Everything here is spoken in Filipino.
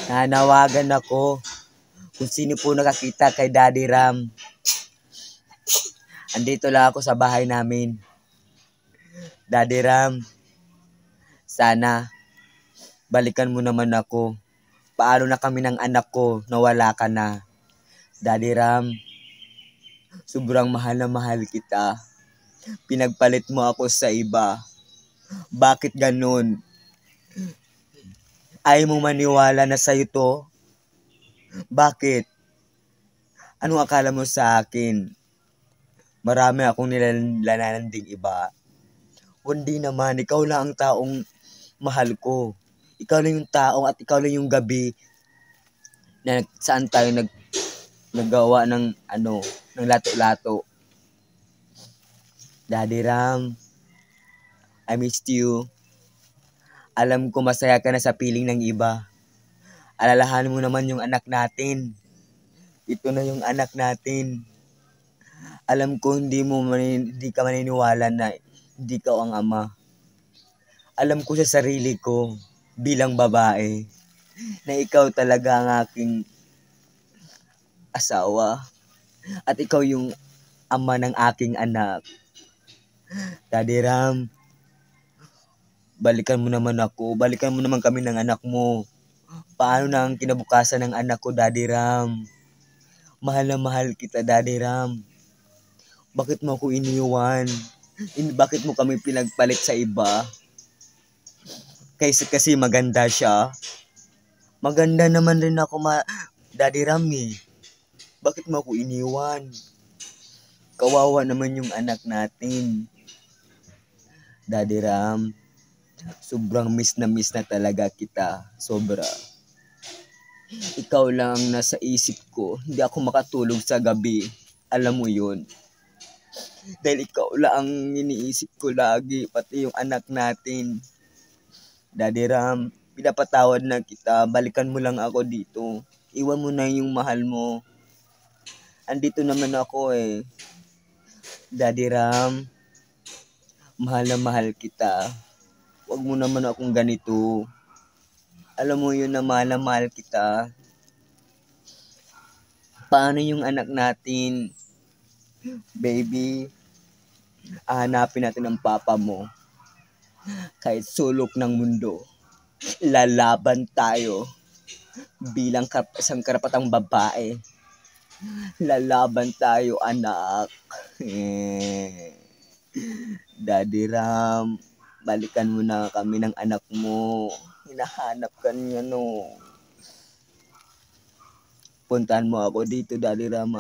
Nanawagan ako kung sino po nakakita kay Daddy Ram. Andito lang ako sa bahay namin. Daddy Ram, sana balikan mo naman ako. Paano na kami ng anak ko na wala ka na? Daddy Ram, sobrang mahal na mahal kita. Pinagpalit mo ako sa iba. Bakit ganun? Ayaw mo maniwala na sa'yo to? Bakit? Anong akala mo sa akin? Marami akong nilalanan ding iba. Hindi naman, ikaw lang ang taong mahal ko. Ikaw lang yung taong at ikaw lang yung gabi na saan tayo naggawa ng ng lato-lato. Daddy Ram, I missed you. Alam ko masaya ka na sa piling ng iba. Alalahanin mo naman yung anak natin. Ito na yung anak natin. Alam ko hindi ka maniniwala na hindi ka ang ama. Alam ko sa sarili ko bilang babae na ikaw talaga ang aking asawa at ikaw yung ama ng aking anak. Daddy Ram, balikan mo naman ako. Balikan mo naman kami ng anak mo. Paano na ang kinabukasan ng anak ko, Daddy Ram? Mahal na mahal kita, Daddy Ram. Bakit mo ako iniwan? Bakit mo kami pinagpalit sa iba? Kasi maganda siya. Maganda naman rin ako, Daddy Ram eh. Bakit mo ako iniwan? Kawawa naman yung anak natin. Daddy Ram, sobrang miss na talaga kita. Sobra. Ikaw lang nasa isip ko. Hindi ako makatulog sa gabi. Alam mo yun. Dahil ikaw lang ang iniisip ko lagi. Pati yung anak natin. Daddy Ram, pinapatawad na kita. Balikan mo lang ako dito. Iwan mo na yung mahal mo. Andito naman ako eh. Daddy Ram, mahal na mahal kita. Huwag mo naman akong ganito. Alam mo yun na mahal kita. Paano yung anak natin? Baby, hahanapin natin ang papa mo. Kahit sulok ng mundo, lalaban tayo bilang isang karapatang babae. Lalaban tayo, anak. Daddy Ram, balikan mo na kami ng anak mo. Hinahanap ka niya, no. Puntahan mo ako dito, Daddy Ram.